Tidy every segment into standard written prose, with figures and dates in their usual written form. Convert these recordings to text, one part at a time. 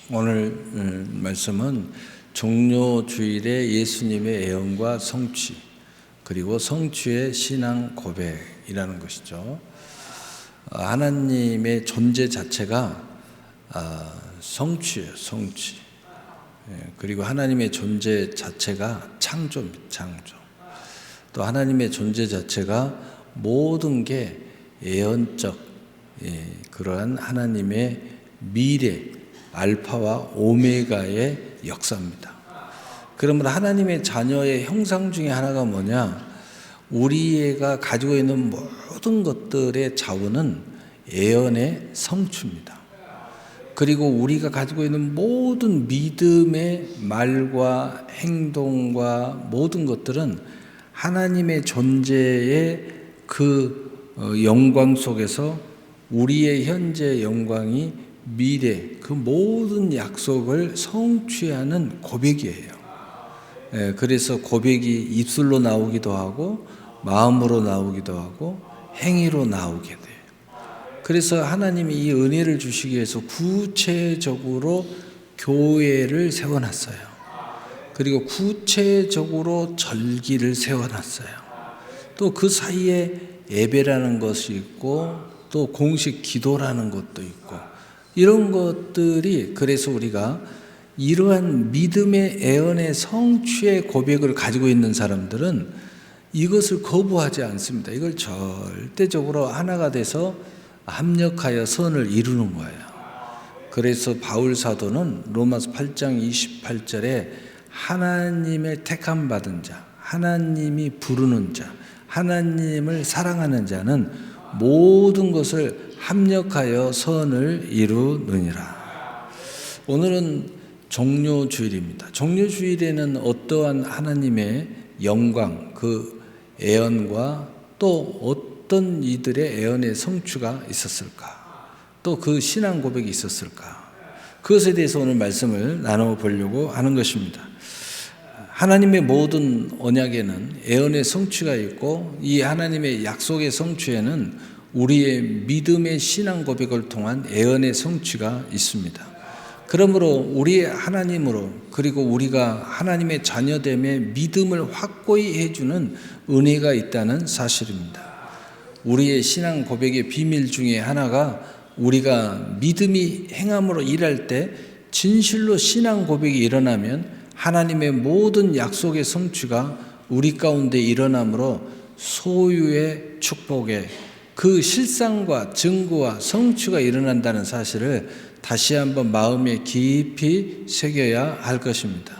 오늘 말씀은 종료주일의 예수님의 애언과 성취, 그리고 성취의 신앙 고백이라는 것이죠. 하나님의 존재 자체가 성취예요, 성취. 그리고 하나님의 존재 자체가 창조입니다, 창조. 또 하나님의 존재 자체가 모든 게 예언적, 그러한 하나님의 미래, 알파와 오메가의 역사입니다. 그러면 하나님의 자녀의 형상 중에 하나가 뭐냐? 우리가 가지고 있는 모든 것들의 자원은 예언의 성취입니다. 그리고 우리가 가지고 있는 모든 믿음의 말과 행동과 모든 것들은 하나님의 존재의 그 영광 속에서 우리의 현재 영광이 미래, 그 모든 약속을 성취하는 고백이에요. 그래서 고백이 입술로 나오기도 하고 마음으로 나오기도 하고 행위로 나오게 돼요. 그래서 하나님이 이 은혜를 주시기 위해서 구체적으로 교회를 세워놨어요. 그리고 구체적으로 절기를 세워놨어요. 또 그 사이에 예배라는 것이 있고 또 공식 기도라는 것도 있고, 이런 것들이, 그래서 우리가 이러한 믿음의 애언의 성취의 고백을 가지고 있는 사람들은 이것을 거부하지 않습니다. 이걸 절대적으로 하나가 돼서 합력하여 선을 이루는 거예요. 그래서 바울 사도는 로마서 8장 28절에 하나님의 택함 받은 자, 하나님이 부르는 자, 하나님을 사랑하는 자는 모든 것을 합력하여 선을 이루느니라. 오늘은 종료주일입니다. 종료주일에는 어떠한 하나님의 영광, 그 애언과 또 어떤 이들의 애언의 성취가 있었을까? 또 그 신앙 고백이 있었을까? 그것에 대해서 오늘 말씀을 나눠보려고 하는 것입니다. 하나님의 모든 언약에는 애언의 성취가 있고, 이 하나님의 약속의 성취에는 우리의 믿음의 신앙 고백을 통한 애언의 성취가 있습니다. 그러므로 우리의 하나님으로, 그리고 우리가 하나님의 자녀됨의 믿음을 확고히 해주는 은혜가 있다는 사실입니다. 우리의 신앙 고백의 비밀 중에 하나가, 우리가 믿음이 행함으로 일할 때 진실로 신앙 고백이 일어나면 하나님의 모든 약속의 성취가 우리 가운데 일어나므로 소유의 축복에 그 실상과 증거와 성취가 일어난다는 사실을 다시 한번 마음에 깊이 새겨야 할 것입니다.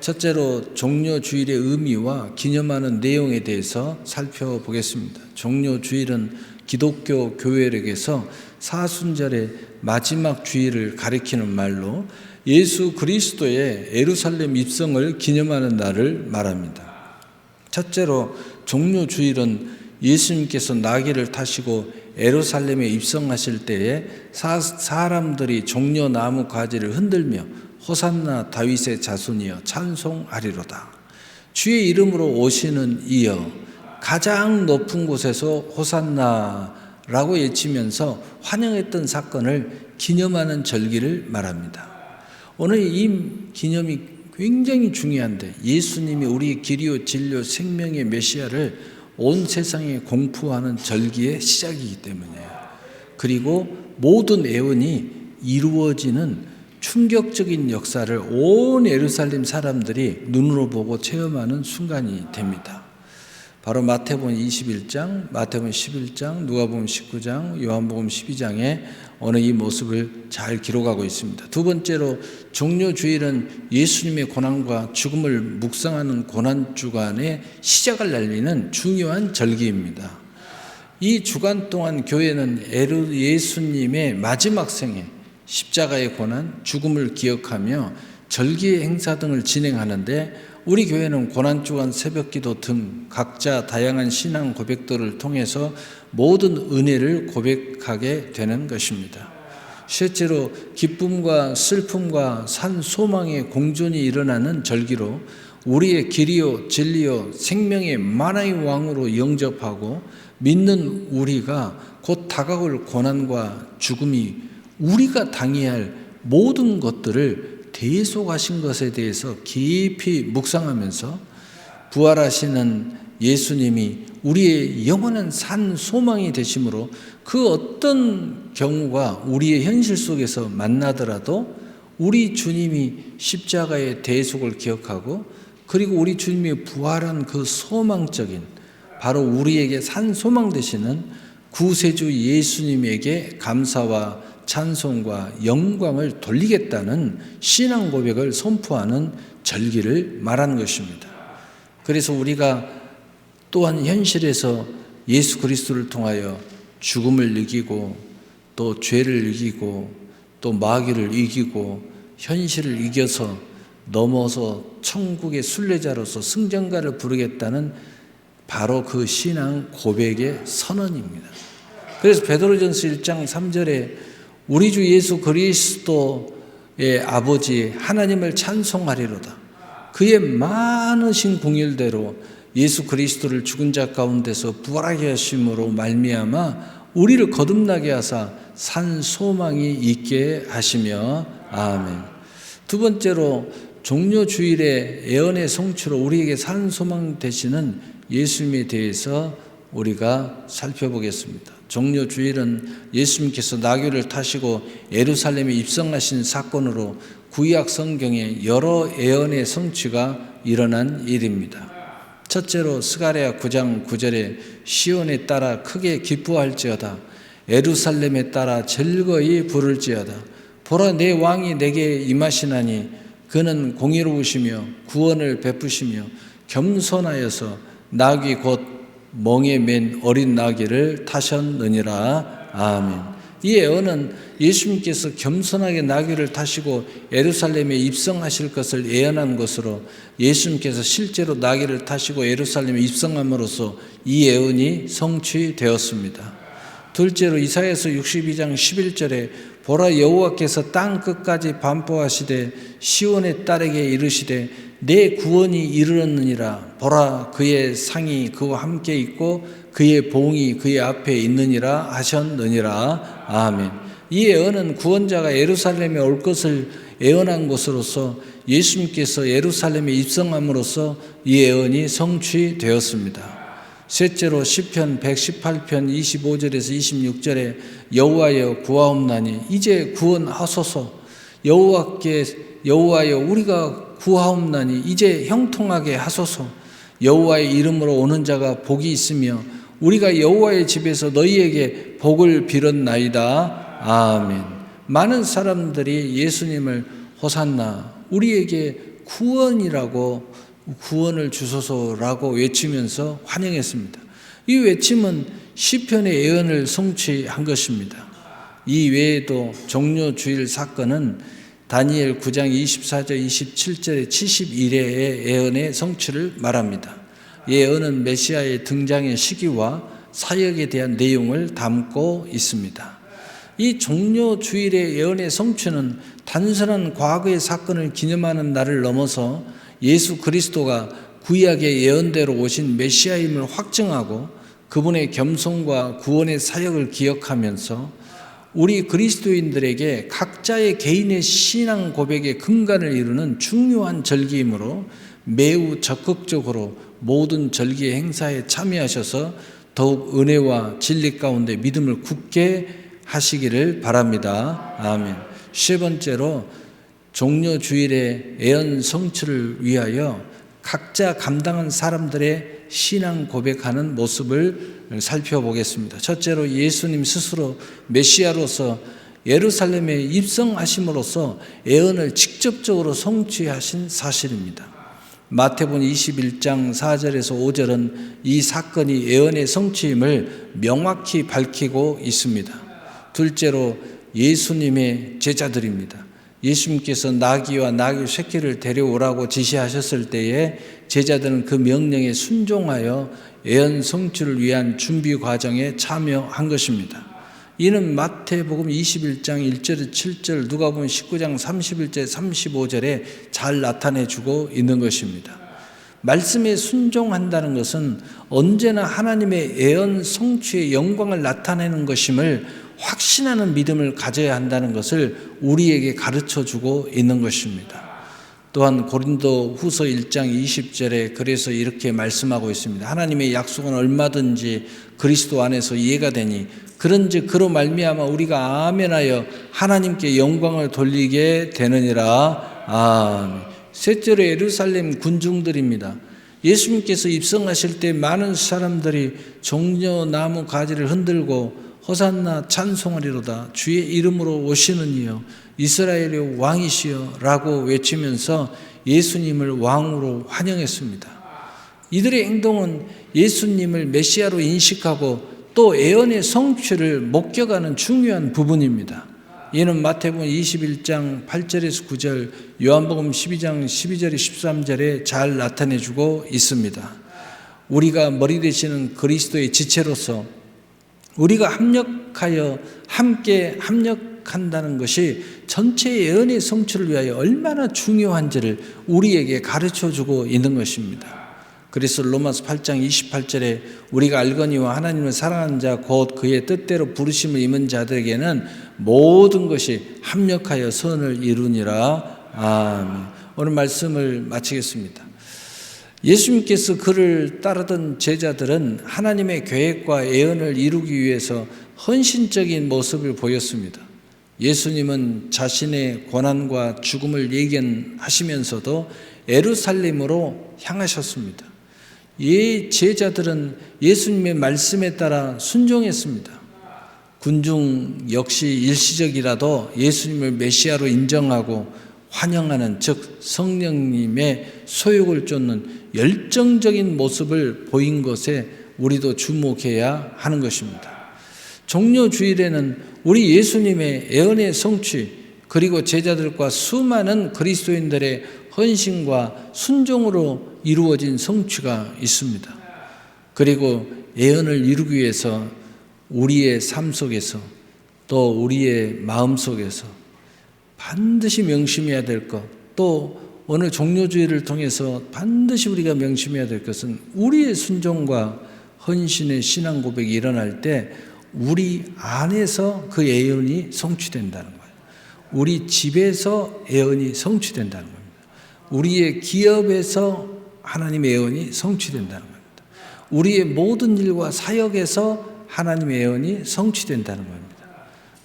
첫째로 종료주일의 의미와 기념하는 내용에 대해서 살펴보겠습니다. 종료주일은 기독교 교회력에서 사순절의 마지막 주일을 가리키는 말로 예수 그리스도의 예루살렘 입성을 기념하는 날을 말합니다. 첫째로 종료주일은 예수님께서 나귀를 타시고 예루살렘에 입성하실 때에 사람들이 종려나무 가지를 흔들며 호산나 다윗의 자손이여 찬송하리로다. 주의 이름으로 오시는 이여 가장 높은 곳에서 호산나라고 외치면서 환영했던 사건을 기념하는 절기를 말합니다. 오늘 이 기념이 굉장히 중요한데, 예수님이 우리의 길이요 진리요 생명의 메시아를 온 세상에 공포하는 절기의 시작이기 때문이에요. 그리고 모든 애언이 이루어지는 충격적인 역사를 온 예루살렘 사람들이 눈으로 보고 체험하는 순간이 됩니다. 바로 마태복음 21장, 마태복음 11장, 누가복음 19장, 요한복음 12장에 오늘 이 모습을 잘 기록하고 있습니다. 두 번째로 종료주일은 예수님의 고난과 죽음을 묵상하는 고난주간의 시작을 알리는 중요한 절기입니다. 이 주간 동안 교회는 예수님의 마지막 생애, 십자가의 고난, 죽음을 기억하며 절기의 행사 등을 진행하는데, 우리 교회는 고난주간 새벽기도 등 각자 다양한 신앙 고백들을 통해서 모든 은혜를 고백하게 되는 것입니다. 실제로 기쁨과 슬픔과 산 소망의 공존이 일어나는 절기로 우리의 길이요 진리요 생명의 만화의 왕으로 영접하고 믿는 우리가 곧 다가올 고난과 죽음이 우리가 당해야 할 모든 것들을 대속하신 것에 대해서 깊이 묵상하면서 부활하시는 예수님이 우리의 영원한 산 소망이 되심으로 그 어떤 경우가 우리의 현실 속에서 만나더라도 우리 주님이 십자가의 대속을 기억하고 그리고 우리 주님이 부활한 그 소망적인 바로 우리에게 산 소망 되시는 구세주 예수님에게 감사와 찬송과 영광을 돌리겠다는 신앙 고백을 선포하는 절기를 말하는 것입니다. 그래서 우리가 또한 현실에서 예수 그리스도를 통하여 죽음을 이기고 또 죄를 이기고 또 마귀를 이기고 현실을 이겨서 넘어서 천국의 순례자로서 승전가를 부르겠다는 바로 그 신앙 고백의 선언입니다. 그래서 베드로전서 1장 3절에 우리 주 예수 그리스도의 아버지 하나님을 찬송하리로다. 그의 많으신 공일대로 예수 그리스도를 죽은 자 가운데서 부활하게 하심으로 말미암아 우리를 거듭나게 하사 산 소망이 있게 하시며 아멘. 두 번째로 종료주일의 예언의 성취로 우리에게 산 소망 되시는 예수님에 대해서 우리가 살펴보겠습니다. 종료주일은 예수님께서 나귀를 타시고 예루살렘에 입성하신 사건으로 구약 성경에 여러 예언의 성취가 일어난 일입니다. 첫째로 스가랴 9장 9절에 시온에 따라 크게 기뻐할지어다 예루살렘에 따라 즐거이 부를지어다 보라 내 왕이 내게 임하시나니 그는 공의로우시며 구원을 베푸시며 겸손하여서 나귀 곧 멍에 맨 어린 나귀를 타셨느니라. 아멘. 이 예언은 예수님께서 겸손하게 나귀를 타시고 예루살렘에 입성하실 것을 예언한 것으로 예수님께서 실제로 나귀를 타시고 예루살렘에 입성함으로써 이 예언이 성취되었습니다. 둘째로 이사야서 62장 11절에 보라 여호와께서 땅 끝까지 반포하시되 시온의 딸에게 이르시되 내 구원이 이르렀느니라. 보라 그의 상이 그와 함께 있고 그의 봉이 그의 앞에 있느니라 하셨느니라. 아멘. 이 예언은 구원자가 예루살렘에 올 것을 예언한 것으로서 예수님께서 예루살렘에 입성함으로써 이 예언이 성취되었습니다. 셋째로 시편 118편 25절에서 26절에 여호와여 구하옵나니 이제 구원하소서. 여호와여 우리가 구하옵나니 이제 형통하게 하소서. 여호와의 이름으로 오는 자가 복이 있으며 우리가 여호와의 집에서 너희에게 복을 빌었나이다. 아멘. 많은 사람들이 예수님을 호산나 우리에게 구원이라고 구원을 주소서라고 외치면서 환영했습니다. 이 외침은 시편의 예언을 성취한 것입니다. 이 외에도 종료주일 사건은 다니엘 9장 24절 27절의 71회의 예언의 성취를 말합니다. 예언은 메시아의 등장의 시기와 사역에 대한 내용을 담고 있습니다. 이 종료주일의 예언의 성취는 단순한 과거의 사건을 기념하는 날을 넘어서 예수 그리스도가 구약의 예언대로 오신 메시아임을 확증하고 그분의 겸손과 구원의 사역을 기억하면서 우리 그리스도인들에게 각자의 개인의 신앙 고백의 근간을 이루는 중요한 절기이므로 매우 적극적으로 모든 절기 행사에 참여하셔서 더욱 은혜와 진리 가운데 믿음을 굳게 하시기를 바랍니다. 아멘. 세 번째로 종료주일의 예언 성취를 위하여 각자 감당한 사람들의 신앙 고백하는 모습을 살펴보겠습니다. 첫째로 예수님 스스로 메시아로서 예루살렘에 입성하심으로써 예언을 직접적으로 성취하신 사실입니다. 마태복음 21장 4절에서 5절은 이 사건이 예언의 성취임을 명확히 밝히고 있습니다. 둘째로 예수님의 제자들입니다. 예수님께서 나귀와 나귀 새끼를 데려오라고 지시하셨을 때에 제자들은 그 명령에 순종하여 예언 성취를 위한 준비 과정에 참여한 것입니다. 이는 마태복음 21장 1절에서 7절, 누가복음 19장 31절 35절에 잘 나타내주고 있는 것입니다. 말씀에 순종한다는 것은 언제나 하나님의 예언 성취의 영광을 나타내는 것임을 확신하는 믿음을 가져야 한다는 것을 우리에게 가르쳐 주고 있는 것입니다. 또한 고린도 후서 1장 20절에 그래서 이렇게 말씀하고 있습니다. 하나님의 약속은 얼마든지 그리스도 안에서 이해가 되니 그런즉 그로 말미암아 우리가 아멘하여 하나님께 영광을 돌리게 되느니라. 아멘. 셋째로 예루살렘 군중들입니다. 예수님께서 입성하실 때 많은 사람들이 종려나무 가지를 흔들고 호산나 찬송하리로다 주의 이름으로 오시는 이여 이스라엘의 왕이시여 라고 외치면서 예수님을 왕으로 환영했습니다. 이들의 행동은 예수님을 메시아로 인식하고 또 예언의 성취를 목격하는 중요한 부분입니다. 이는 마태복음 21장 8절에서 9절, 요한복음 12장 12절에 13절에 잘 나타내주고 있습니다. 우리가 머리 되시는 그리스도의 지체로서 우리가 함께 합력한다는 것이 전체 예언의 성취를 위하여 얼마나 중요한지를 우리에게 가르쳐주고 있는 것입니다. 그래서 로마서 8장 28절에 우리가 알거니와 하나님을 사랑하는 자 곧 그의 뜻대로 부르심을 입은 자들에게는 모든 것이 합력하여 선을 이루니라. 아멘. 오늘 말씀을 마치겠습니다. 예수님께서 그를 따르던 제자들은 하나님의 계획과 예언을 이루기 위해서 헌신적인 모습을 보였습니다. 예수님은 자신의 고난과 죽음을 예견하시면서도 예루살렘으로 향하셨습니다. 이 제자들은 예수님의 말씀에 따라 순종했습니다. 군중 역시 일시적이라도 예수님을 메시아로 인정하고 환영하는, 즉 성령님의 소욕을 쫓는 열정적인 모습을 보인 것에 우리도 주목해야 하는 것입니다. 종료주일에는 우리 예수님의 예언의 성취 그리고 제자들과 수많은 그리스도인들의 헌신과 순종으로 이루어진 성취가 있습니다. 그리고 예언을 이루기 위해서 우리의 삶 속에서 또 우리의 마음 속에서 반드시 명심해야 될 것, 또 오늘 종료주의를 통해서 반드시 우리가 명심해야 될 것은 우리의 순종과 헌신의 신앙 고백이 일어날 때 우리 안에서 그 예언이 성취된다는 거예요. 우리 집에서 예언이 성취된다는 겁니다. 우리의 기업에서 하나님의 예언이 성취된다는 겁니다. 우리의 모든 일과 사역에서 하나님의 예언이 성취된다는 겁니다.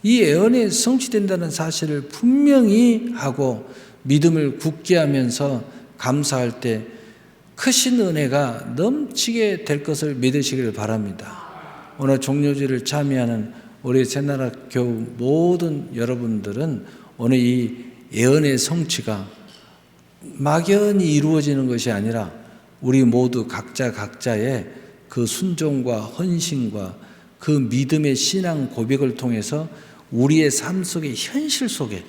이 예언이 성취된다는 사실을 분명히 하고 믿음을 굳게 하면서 감사할 때 크신 은혜가 넘치게 될 것을 믿으시길 바랍니다. 오늘 종료주일을 참여하는 우리 새나라 교우 모든 여러분들은 오늘 이 예언의 성취가 막연히 이루어지는 것이 아니라 우리 모두 각자의 그 순종과 헌신과 그 믿음의 신앙 고백을 통해서 우리의 삶 속의 현실 속에,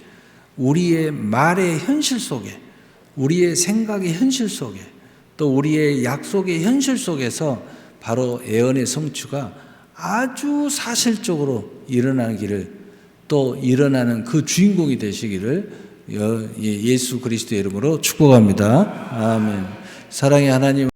우리의 말의 현실 속에, 우리의 생각의 현실 속에, 또 우리의 약속의 현실 속에서 바로 예언의 성취가 아주 사실적으로 일어나기를, 또 일어나는 그 주인공이 되시기를 예수 그리스도의 이름으로 축복합니다. 아멘. 사랑의 하나님,